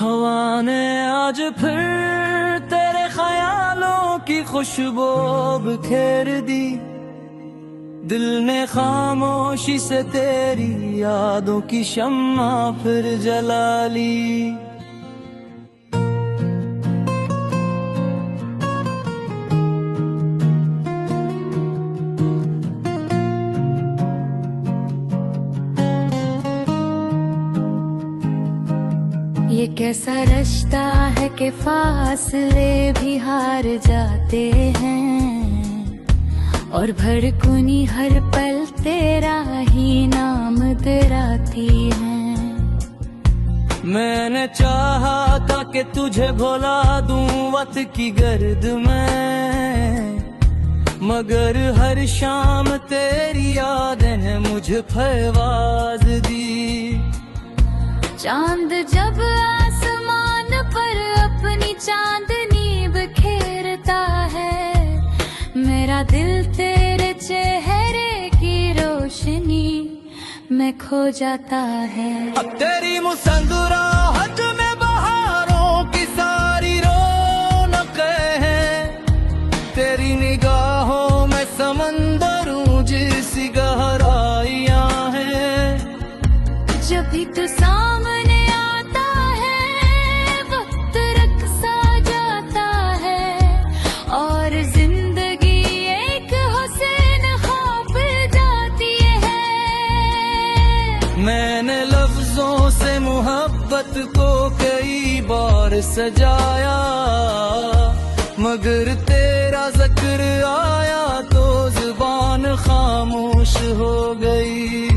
हवा ने आज फिर तेरे ख्यालों की खुशबू बिखेर दी, दिल ने खामोशी से तेरी यादों की शम्मा फिर जला ली। ये कैसा रिश्ता है कि फासले भी हार जाते हैं, और भड़कुनी हर पल तेरा ही नाम दोहराती है। मैंने चाहा था कि तुझे भुला दूं वक्त की गर्द में, मगर हर शाम तेरी यादें ने मुझे फवाज दी। चांद जब आसमान पर अपनी चांदनी बिखेरता है, मेरा दिल तेरे चेहरे की रोशनी में खो जाता है। अब तेरी मुस्कुराहट में बहारों की सारी रौनकें हैं, तेरी निगाहों में समंदरों जैसी गहराइयां हैं। जब भी तू सामने आता है वक्त रक्स सा जाता है, और जिंदगी एक हुस्न ख्वाब जाती है। मैंने लफ्जों से मोहब्बत को कई बार सजाया, मगर तेरा जिक्र आया तो जुबान खामोश हो गई।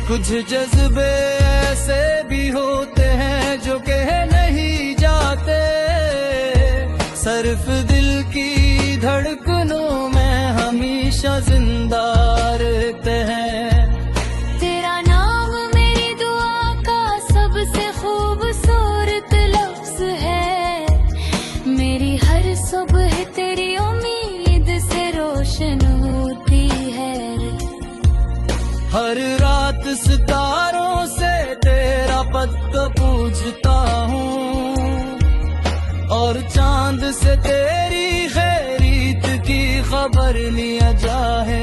कुछ जज्बे ऐसे भी होते हैं जो कह नहीं जाते, सिर्फ दिल की धड़कनों में हमेशा जिंदा रहते हैं। तेरा नाम मेरी दुआ का सबसे खूबसूरत लफ्ज है, मेरी हर सुबह तेरी उम्मीद से रोशन होती है। हर रात सितारों से तेरा पता पूछता हूँ, और चांद से तेरी खैरियत की खबर लिया जाए।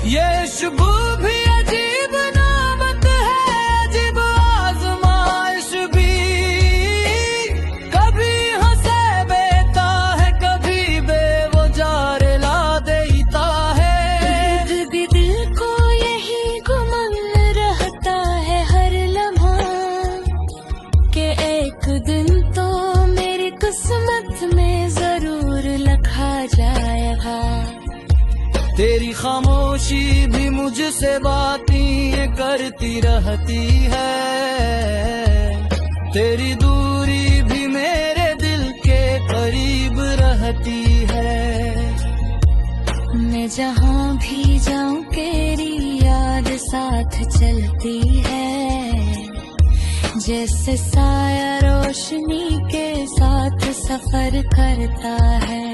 ये शुबू भी अजीब नामत है, अजीब आजमाइश भी, कभी हंसे बेता है कभी बेवजार ला देता है। भी दिल को यही गुमन रहता है हर लम्हा, कि एक दिन तो मेरी किस्मत में जरूर लिखा जाएगा। तेरी खामोशी भी मुझसे बातें करती रहती है, तेरी दूरी भी मेरे दिल के करीब रहती है। मैं जहाँ भी जाऊँ तेरी याद साथ चलती है, जैसे साया रोशनी के साथ सफर करता है।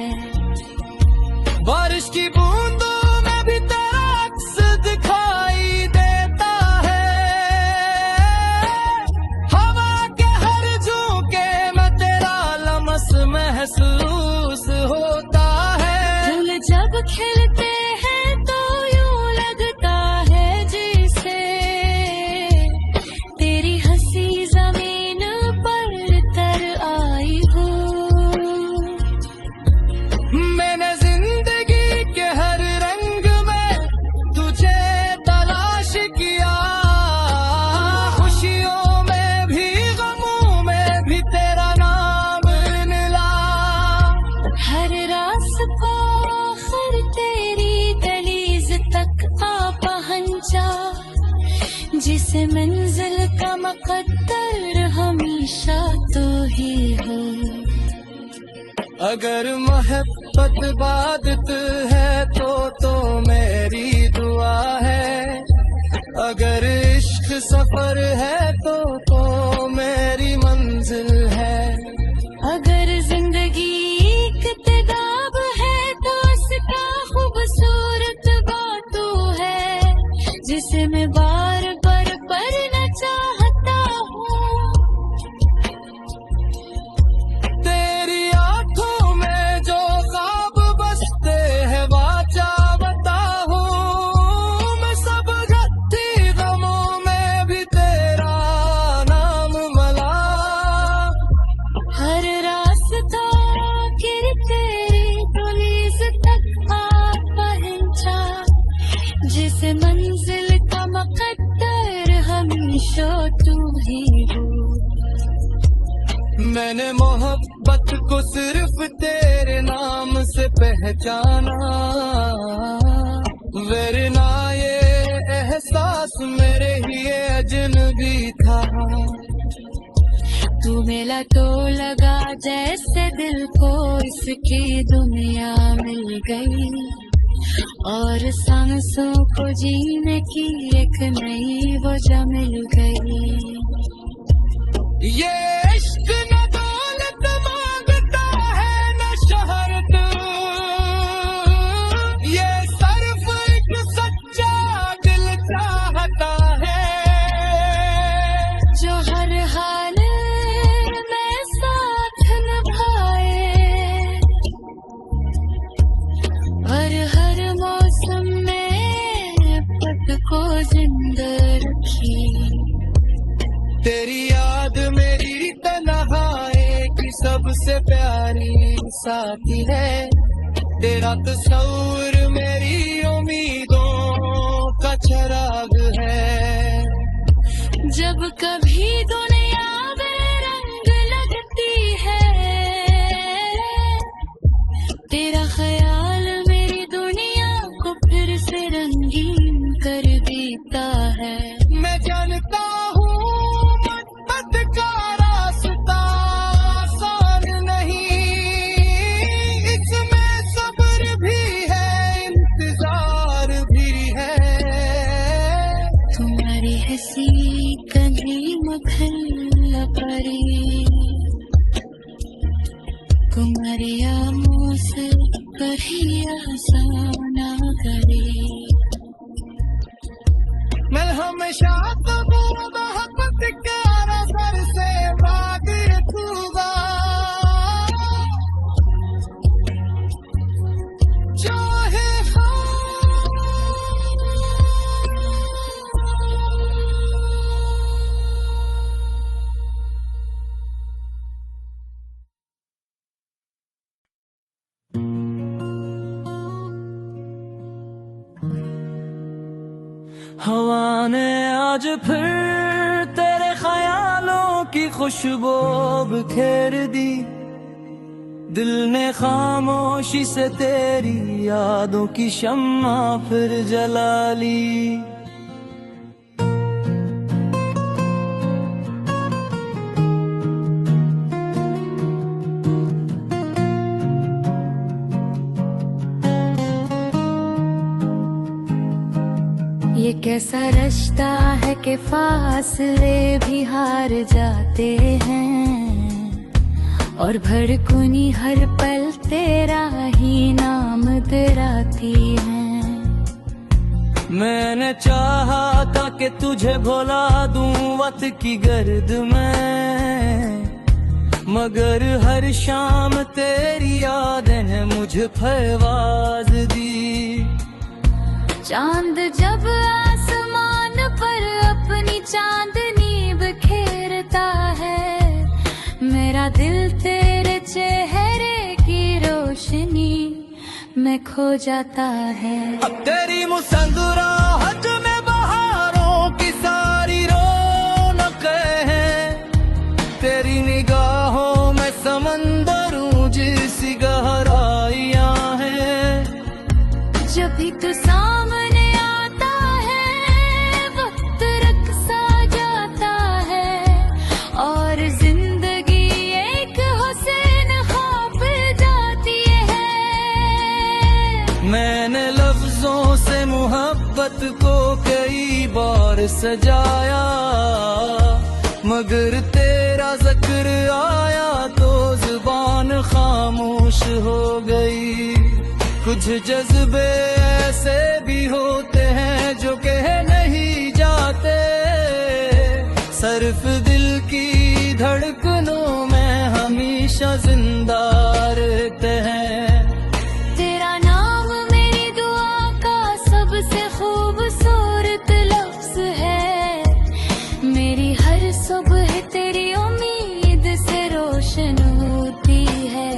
बारिश की बूंदों में भी तेरा अक्स दिखाई देता है, हवा के हर झोंके में तेरा लमस महसूस होता है। फूल जब खिलते हैं तो यूं लगता है जैसे तेरी हंसी जमीन पर तर आई हो। मैंने जिंदगी के हर रंग में तुझे तलाश किया, खुशियों में भी गमों में भी तेरा नाम मिला। हर रास्ता आखिर तेरी दहलीज तक आ पहुंचा, जिसे मंजिल का मुकद्दर हमेशा तो ही हो। अगर मोहब्बत इबादत है तो मेरी दुआ है, अगर इश्क सफर है तो मेरी मंजिल है। अगर जिंदगी एक किताब है तो उसका खूबसूरत बातों है, जिसे मैं बार बार पढ़ना चाहता हूँ। जिस मंजिल का मुकद्दर हमेशा तू ही हो। मैंने मोहब्बत को सिर्फ तेरे नाम से पहचाना, वरना ये एहसास मेरे ही अजनबी था। तू मिला तो लगा जैसे दिल को इसकी दुनिया मिल गई, और सांसों को जीने की एक नई वजह मिल गई। ये इश्क न दौलत मांगता है न शोहरत, ये सिर्फ एक सच्चा दिल चाहता है, जो हर हाल में साथ निभाए और हर मौसम में पद को जिंदा रखी। तेरी याद मेरी तन्हाई की सबसे प्यारी साथी है, तेरा तस्वीर मेरी उम्मीदों का चिराग है। जब कभी दुनिया बेरंग लगती है, तेरा ख्याल मेरी दुनिया को फिर से रंगीन कर देता है। मैं जानता हूँ मोहब्बत का रास्ता आसान नहीं, इसमें सब्र भी है इंतजार भी है। तुम्हारी हंसी कभी मखल्ला परी, तुम्हारी आमों से कभी आसाना करे। मैं हमेशा तो मोहब्बत के नजर से वाकिफ रखूंगा, चाहे हवा ने आज फिर तेरे ख्यालों की खुशबू बिखेर दी, दिल ने खामोशी से तेरी यादों की शम्मा फिर जला ली। ये कैसा रिश्ता है कि फासले भी हार जाते हैं, और भड़कुनी हर पल तेरा ही नाम दोहराती है। मैंने चाहा था कि तुझे भुला दूं वक्त की गर्द में, मगर हर शाम तेरी यादें हैं मुझे परवाज दी। चांद जब आसमान पर अपनी चांदनी बिखेरता है, मेरा दिल तेरे चेहरे की रोशनी में खो जाता है। अब तेरी मुस्कुराहट में बहारों की सारी रौनक है, तेरी निगाहों में समंदरों जैसी गहराइयां हैं। जब भी तू सामने आता है वक्त रख सा जाता है, और जिंदगी एक हुस्न ख्वाब जाती है। मैंने लफ्जों से मोहब्बत को कई बार सजाया, मगर तेरा जिक्र आया तो जुबान खामोश हो गई। कुछ जज्बे ऐसे भी होते हैं जो कह नहीं जाते, सिर्फ दिल की धड़कनों में हमेशा जिंदा रहते हैं। तेरा नाम मेरी दुआ का सबसे खूबसूरत लफ्ज है, मेरी हर सुबह तेरी उम्मीद से रोशन होती है।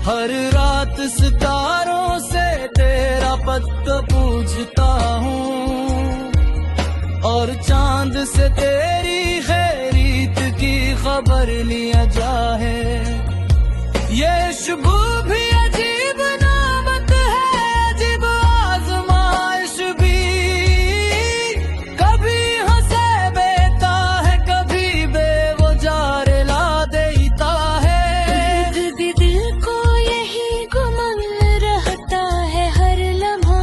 हर रात सितारों से तेरा पत्ता पूछता हूँ, और चांद से तेरी खैरीत की खबर लिया जाए। ये शुबू भी अजीब नामत है, अजीब आजमाइश भी, कभी हंसे बेता है, कभी बेवजार ला देता है। भी दिल को यही गुमन रहता है हर लम्हा,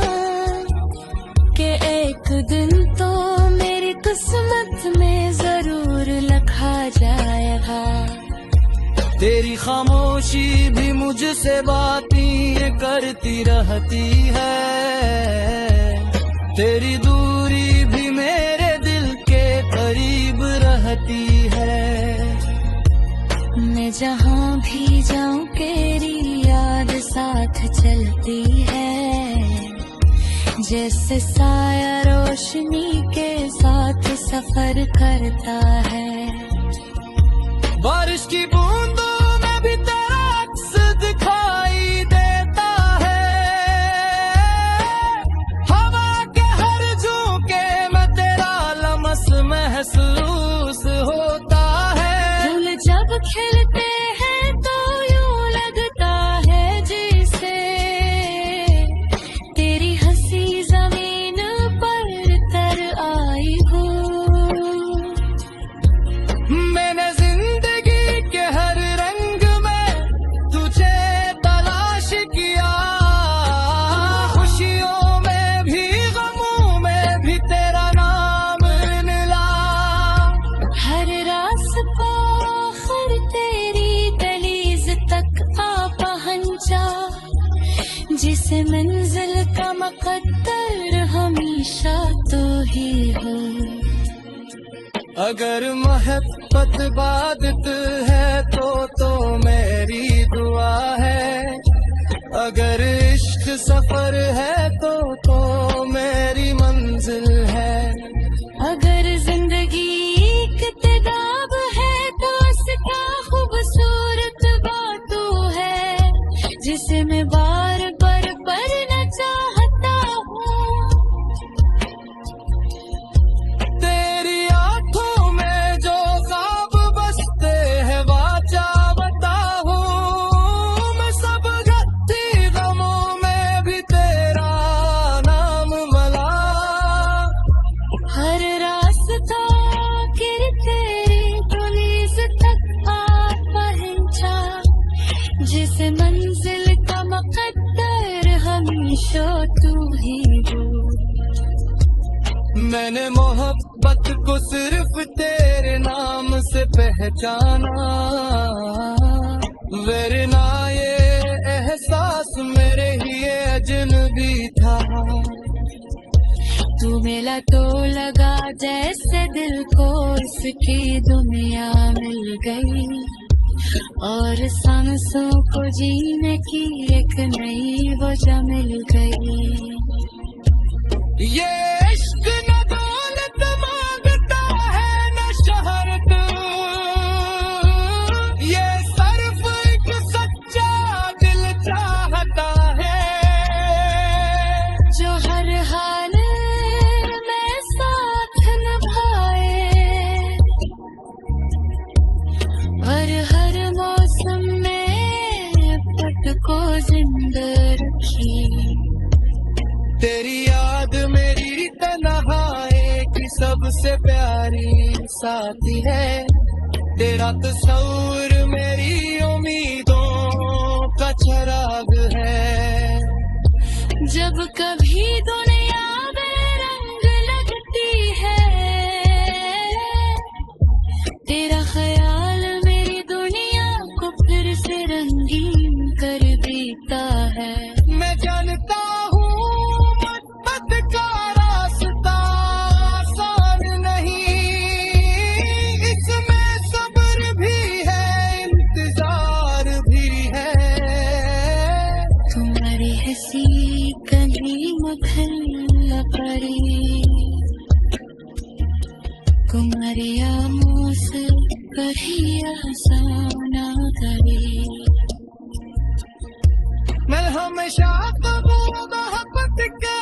कि एक दिन तो मेरी किस्मत में जरूर लिखा जाएगा। तेरी खामोशी भी मुझसे बातें करती रहती है, तेरी दूरी भी मेरे दिल के करीब रहती है। मैं जहाँ भी जाऊँ तेरी याद साथ चलती है, जैसे साया रोशनी के साथ सफर करता है। बारिश की बूंदों में भी तेरा अक्स दिखाई देता है, हवा के हर झोंके में तेरा लमस महसूस होता है। फूल जब खिलते हैं तो यूं लगता है जैसे तेरी हंसी जमीन पर तर आई हो। मैंने जिंदगी के हर रंग में तुझे तलाश किया, खुशियों में भी गमों में भी तेरा नाम मिला। हर रास्ता आखिर तेरी दहलीज तक आ पहुंचा, जिसे मंजिल का मुकद्दर हमेशा तो ही हो। अगर मोहब्बत इबादत है तो मेरी दुआ है, अगर इश्क सफर है तो मेरी मंजिल है। अगर जिंदगी किताब है तो उसका खूबसूरत बातों है, जिसे मैं बार बार पढ़ना चाहता हूँ। तेरी आंखों में जो ख्वाब बसते हैं वाचा बताऊं, मैं सब घटी गमों में भी तेरा नाम मला। हर रास्ता आखिर तेरी दहलीज तक आ पहुंचा, जिसे मंजिल का मुकद्दर हमेशा तू ही हो। मैंने मोहब्बत को सिर्फ तेरे नाम से पहचाना, वरना ये एहसास मेरे ही अजनबी था। तू मिला तो लगा जैसे दिल को इसकी दुनिया मिल गई, और सांसों को जीने की एक नई वजह मिल गई। ये इश्क न दौलत मांगता है न शहरत, ये सिर्फ एक सच्चा दिल चाहता है, जो हर हाल में साथ निभाए, और हर मौसम में पट को जिंदा रखी। तेरी याद मेरी तन्हाई की सबसे प्यारी साथी है, तेरा तस्वीर मेरी उम्मीदों का चिराग है। जब कभी दुनिया में रंग लगती है, तेरा ख्याल मेरी दुनिया को फिर से रंगीन कर देता है। मैं जानता हूँ मोहब्बत का रास्ता आसान नहीं, इसमें सब्र भी है, इंतजार भी है। तुम्हारी हंसी कहीं मुखल्ला पड़ी, तुम्हारी आमों से कहीं आसाना करे। मैं हमेशा तो मोहब्बत का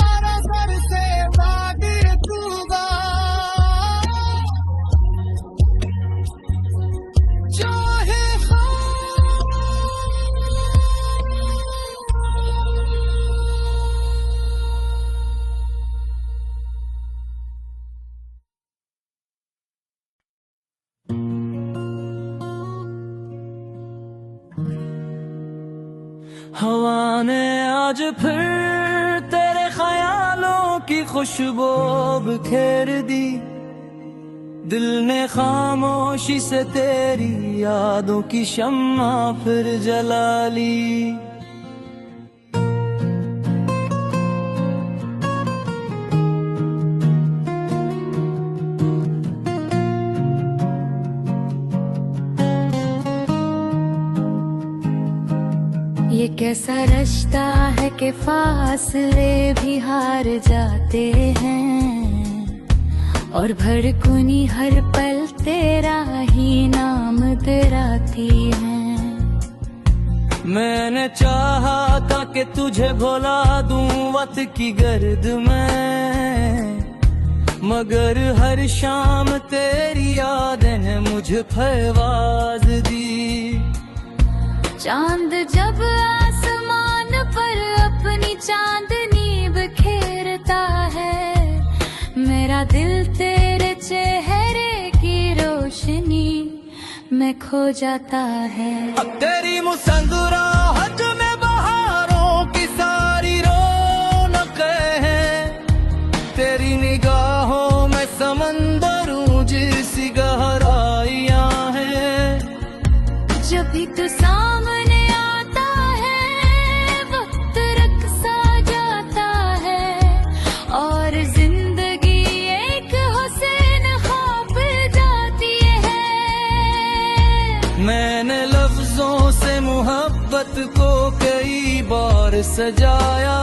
ने आज फिर तेरे ख्यालों की खुशबू बिखेर दी, दिल ने खामोशी से तेरी यादों की शम्मा फिर जला ली। ये कैसा रिश्ता है कि फासले भी हार जाते हैं, और भड़कुनी हर पल तेरा ही नाम तेराती है। मैंने चाहा था कि तुझे भुला दूं वक्त की गर्द में, मगर हर शाम तेरी यादें ने मुझे परवाज़ दी। चांद जब आसमान पर अपनी चांदनी बिखेरता है, मेरा दिल तेरे चेहरे की रोशनी में खो जाता है। अब तेरी मुस्कुराहट में बहारों की सारी रौनकें हैं, तेरी निगाहों में समंदरों जैसी गहराइयां हैं। जब भी तू सामने आता है वक्त रक्सा जाता है, और जिंदगी एक हुस्न ख्वाब जाती है। मैंने लफ्जों से मोहब्बत को कई बार सजाया,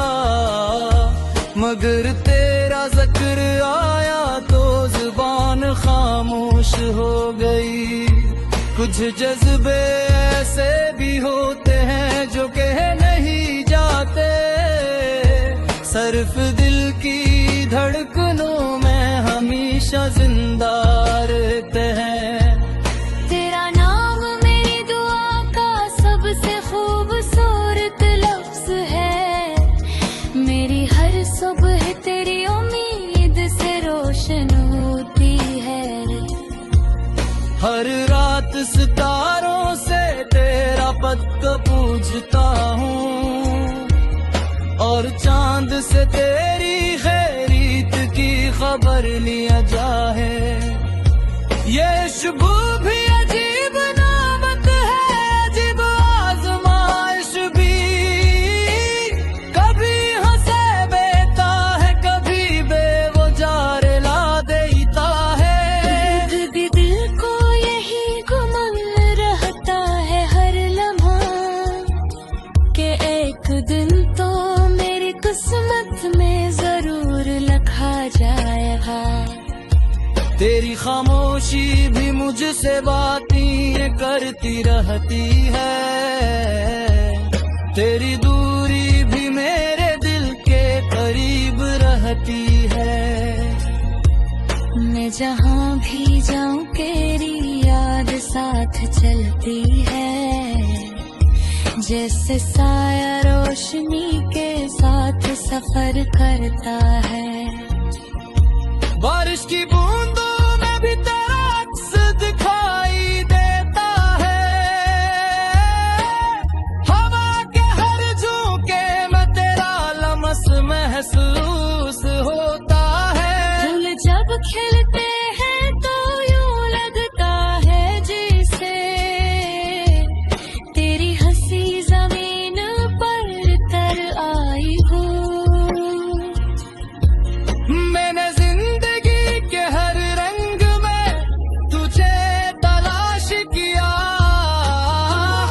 मगर तेरा जिक्र आया तो जुबान खामोश हो गई। कुछ जज्बे ऐसे भी होते हैं जो कह नहीं जाते, सिर्फ दिल की धड़कनों में हमेशा जिंदा रहते हैं। तेरा नाम मेरी दुआ का सबसे खूबसूरत लफ्ज है, मेरी हर सुबह तेरी उम्मीद से रोशन होती है। हर रात सितारों से तेरा पद पूछता हूँ, और चांद से तेरी खैरियत की खबर लिया जाए। ये शुबू भी अजीब नामत है, अजीब आजमाइश भी, कभी हंसे बेता है कभी बेवजार ला देता है। दिल को यही गुमान रहता है हर लम्हा, कि एक दिन तो मेरी किस्मत में जरूर लिखा जाएगा। तेरी खामोशी भी मुझसे बातें करती रहती है, तेरी दूरी भी मेरे दिल के करीब रहती है। मैं जहाँ भी जाऊँ तेरी याद साथ चलती है, जैसे साया रोशनी के साथ सफर करता है। बारिश की बूंदों में भी तेरा अक्स दिखाई देता है, हवा के हर झोंके में तेरा लम्स महसूस होता है। फूल जब खिलते हैं तो यूं लगता है जैसे तेरी हंसी जमीन पर तर आई हो। मैंने जिंदगी के हर रंग में तुझे तलाश किया,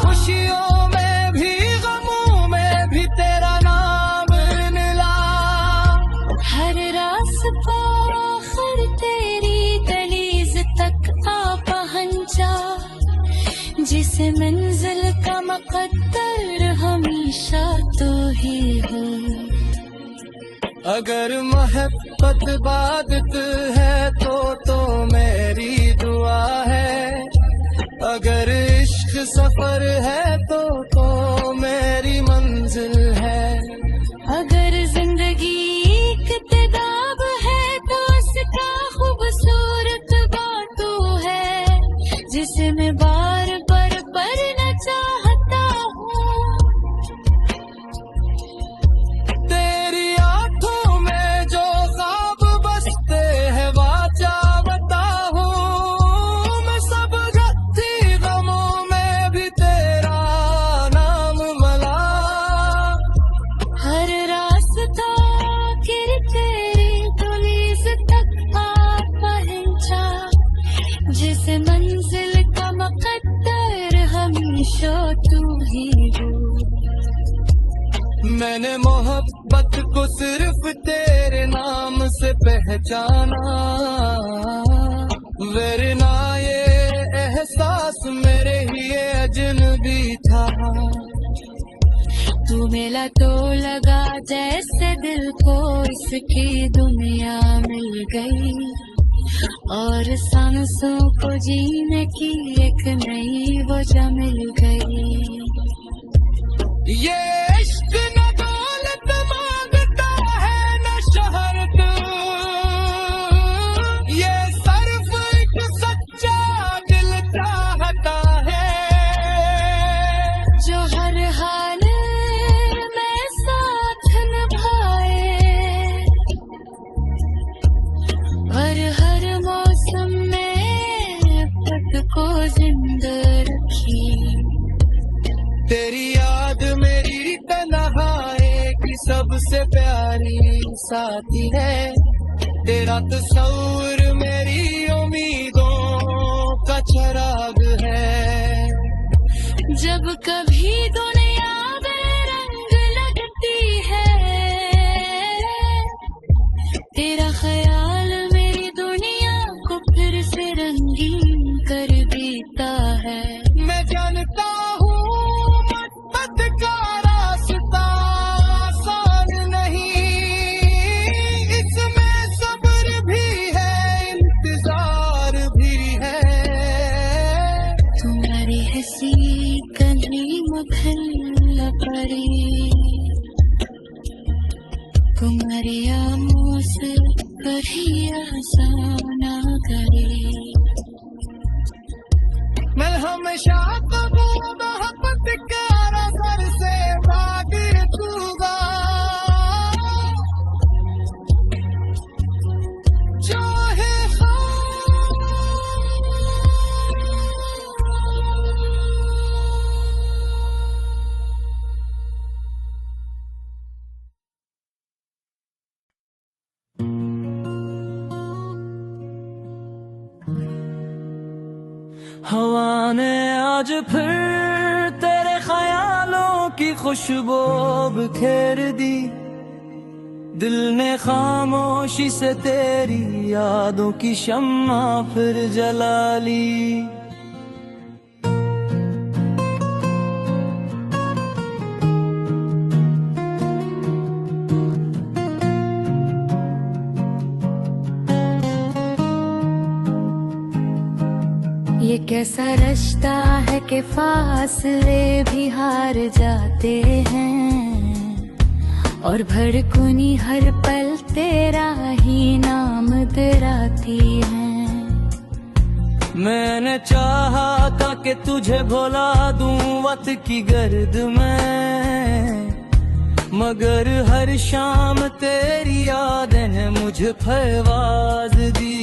खुशियों में भी गमों में भी तेरा नाम मिला। हर रास्ता आखिर तेरी दहलीज तक आ पहुंचा, जिसे मंजिल का मुकद्दर हमेशा तू ही हो। अगर मोहब्बत इबादत है तो मेरी दुआ है, अगर इश्क सफर है तो मेरी मंजिल है। अगर जिंदगी एक किताब है तो उसका खूबसूरत बातू है, जिसे मैं बार बार पढ़ना चाहता हूँ। ही हूँ। मैंने मोहब्बत को सिर्फ तेरे नाम से पहचाना, वरना ये एहसास मेरे ही अजनबी था। तू मिला तो लगा जैसे दिल को इसकी दुनिया मिल गई, और सांसों को जीने की एक नई वजह मिल गई। ये इश्क न दौलत मांगता है न शोहरत, ये सिर्फ एक सच्चा दिल चाहता है, जो हर हाल में साथ निभाए और हर मौसम में पद को जिंदा रखी। तेरी याद मेरी तन्हाई की सबसे प्यारी साथी है, तेरा तस्वुर मेरी उम्मीदों का चिराग है। जब कभी दुनिया बेरंग लगती है, तेरा ख्याल मेरी दुनिया को फिर से रंगीन कर देता है। मैं जानता हूँ मोहब्बत का रास्ता आसान नहीं, इसमें सब्र भी है इंतजार भी है। तुम्हारी हंसी कली मुखल पड़ी, तुम्हारी आमों से कभी आसाना करे। मैं हमेशा कबू मोहब्बत का असर से भाग दूंगा, जो है हवा ने आज फिर तेरे ख्यालों की खुशबू बिखेर दी, दिल ने खामोशी से तेरी यादों की शम्मा फिर जला ली। ये कैसा रिश्ता है कि फासले भी हार जाते हैं, और भड़कुनी हर पल तेरा ही नाम दोहराती है। मैंने चाहा था कि तुझे भुला दूं वक्त की गर्द में, मगर हर शाम तेरी यादें ने मुझे परवाज दी।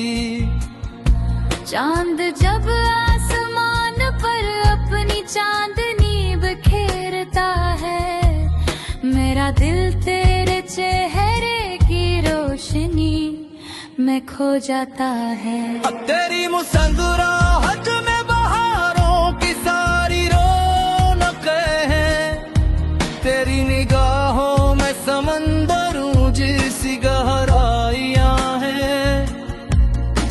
चांद जब आसमान पर अपनी चांदनी बिखेरता है, मेरा दिल तेरे चेहरे की रोशनी में खो जाता है। तेरी मुस्कुराहट में बहारों की सारी रौनक है, तेरी निगाहों में समंदरों जैसी गहराइयां हैं।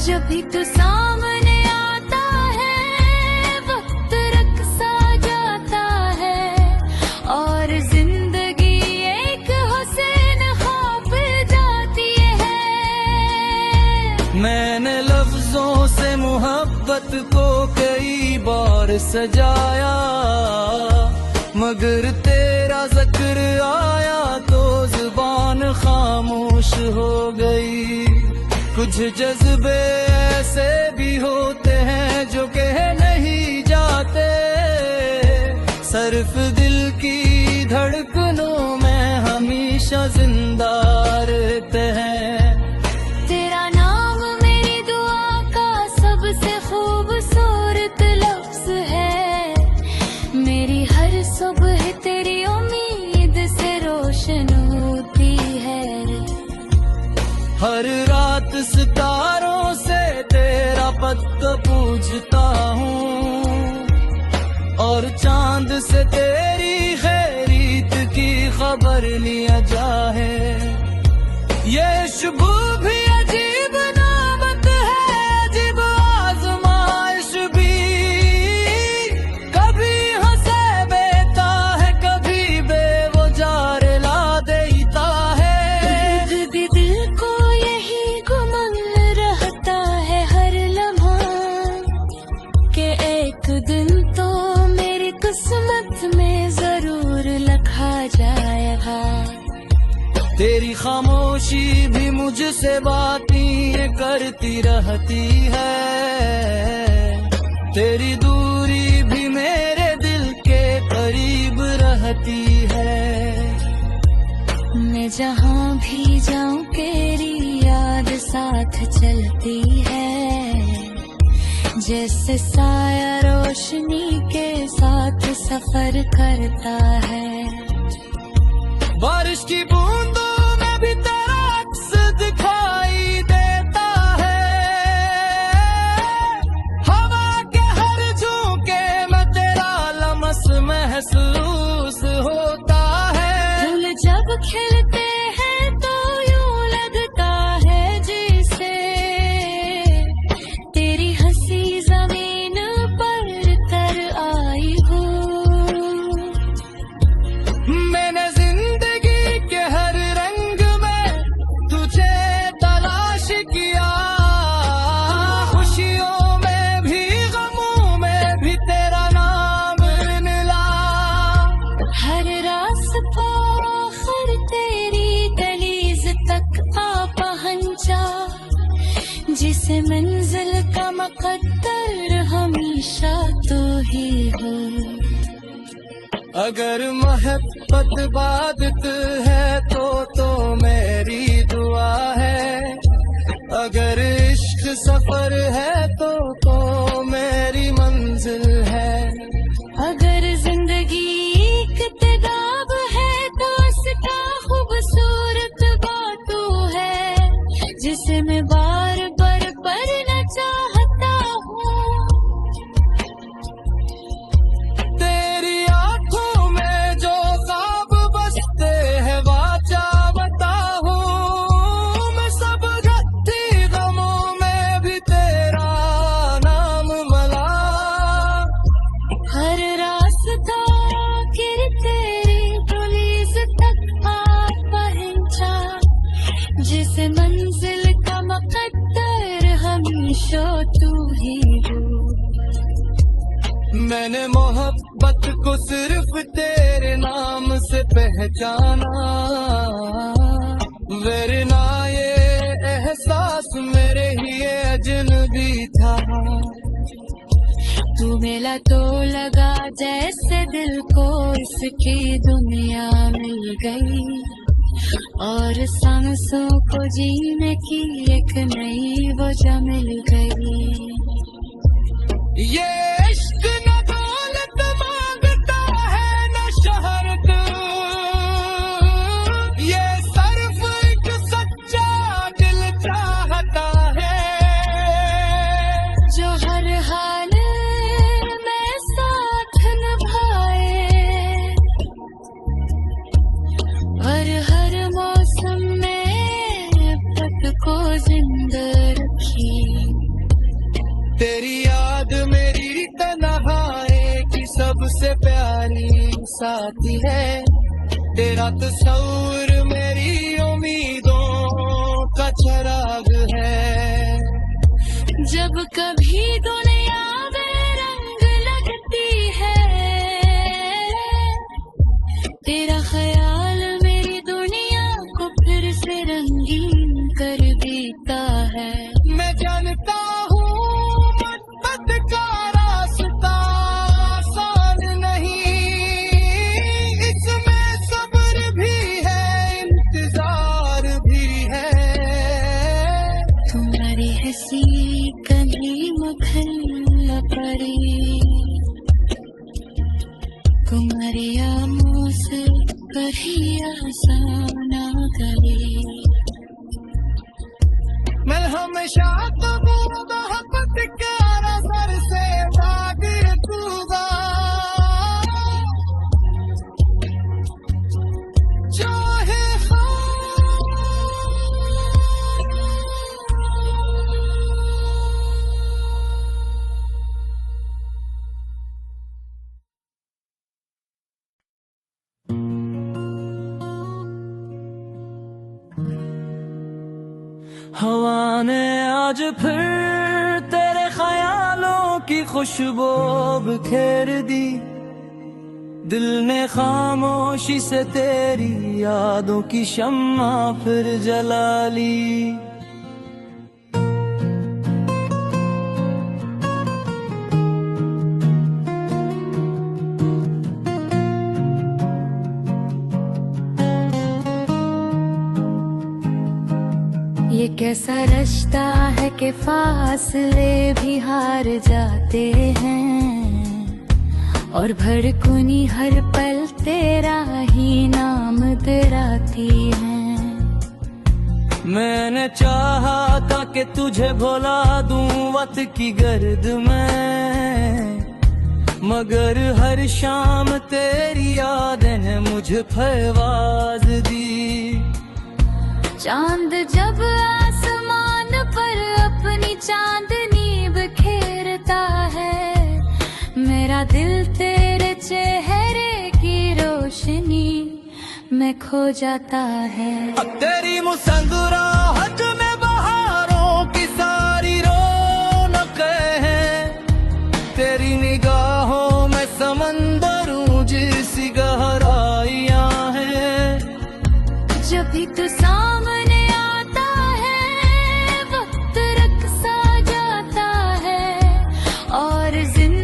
जब भी तू सामने आता है वक्त रख सा जाता है, और जिंदगी एक हुस्न ख्वाब जाती है। मैंने लफ्जों से मोहब्बत को कई बार सजाया, मगर तेरा जिक्र आया तो जुबान खामोश हो गई। कुछ जज्बे ऐसे भी होते हैं जो कह नहीं जाते, सिर्फ दिल की धड़कनों में हमेशा जिंदा रहते हैं। तेरा नाम मेरी दुआ का सबसे खूबसूरत लफ्ज है, मेरी हर सुबह तेरी उम्मीद से रोशन होती है। हर रात सितारों से तेरा पद पूछता हूँ, और चांद से तेरा खुशबू भी अजीब नामत है, अजीब आजमाइश भी। कभी हंसे बेता है, कभी बेवजार ला देता है। दिल को यही गुमंग रहता है हर लम्हा, कि एक दिन तो मेरी किस्मत में जरूर लिखा जाएगा। तेरी खामोशी भी मुझसे बातें करती रहती है, तेरी दूरी भी मेरे दिल के करीब रहती है। मैं जहाँ भी जाऊँ तेरी याद साथ चलती है, जैसे साया रोशनी के साथ सफर करता है। बारिश की बूंदों में भी तेरा अक्स दिखाई देता है, हवा के हर झोंके में तेरा लमस महसूस होता है। फूल जब खिलते हैं तो यूं लगता है जैसे तेरी हंसी जमीन पर तर आई हो। मैंने जिंदगी के हर रंग में तुझे तलाश किया, खुशियों में भी गमों में भी तेरा नाम मिला। हर रास्ता आखिर तेरी दहलीज तक आ पहुंचा, जिसे मंजिल का मुकद्दर हमेशा तू ही हो। अगर मोहब्बत इबादत है तो मेरी दुआ है, अगर इश्क सफर है तो मेरी मंजिल है। अगर जिंदगी एक किताब है तो उसका खूबसूरत बातू है, जिसे मैं बार बार पढ़ना चाहता हूँ। तेरी आंखों में जो ख्वाब बसते हैं वाचा बताऊं, मैं सब घटी गमों में भी तेरा नाम मला। हर रास्ता आखिर तेरी दहलीज तक आ पहुंचा, जिसे मंजिल का मुकद्दर हमेशा तू ही हो। मैंने मोहब्बत को सिर्फ तेरे नाम से पहचाना, वरना ये एहसास मेरे ही अजनबी था। तू मिला तो लगा जैसे दिल को इसकी दुनिया मिल गई, और सांसों को जीने की एक नई वजह मिल गई। ये इश्क न दौलत मांगता है न शोहरत, ये सिर्फ एक सच्चा दिल चाहता है, जो हर हाल में साथ निभाए और हर मौसम में पत को जिंदा रखी। तेरी याद मेरी तन्हाई की सबसे प्यारी साथी है, तेरा तस्वीर मेरी उम्मीदों का चिराग है। जब कभी दुनिया में रंग लगती है, तेरा ख्याल मेरी दुनिया को फिर से रंगीन कर देता है। मैं जानता हूँ मोहब्बत का रास्ता आसान नहीं, इसमें सब्र भी है इंतजार भी है। तुम्हारी हंसी कली मुखल पड़ी, तुम्हारी आमों से कहीं आसान गली। मैं हमेशा तो मोहब्बत का नजर से भाग रखूंगा, चाहे हवा ने आज फिर तेरे ख्यालों की खुशबू बिखेर दी, दिल ने खामोशी से तेरी यादों की शम्मा फिर जला ली। ये कैसा रिश्ता है कि फासले भी हार जाते हैं, और भड़कुनी हर पल तेरा ही नाम तेराती है। मैंने चाहा था कि तुझे भुला दूं वक्त की गर्द में, मगर हर शाम तेरी यादें ने मुझे परवाज़ दी। चांद जब आसमान पर अपनी चांदनी बिखेरता है, मेरा दिल तेरे चेहरे की रोशनी में खो जाता है। तेरी मुस्कुराहट में बहारों की सारी रौनकें हैं, तेरी निगाहों में समंदरों जैसी गहराइयां हैं। जब भी तू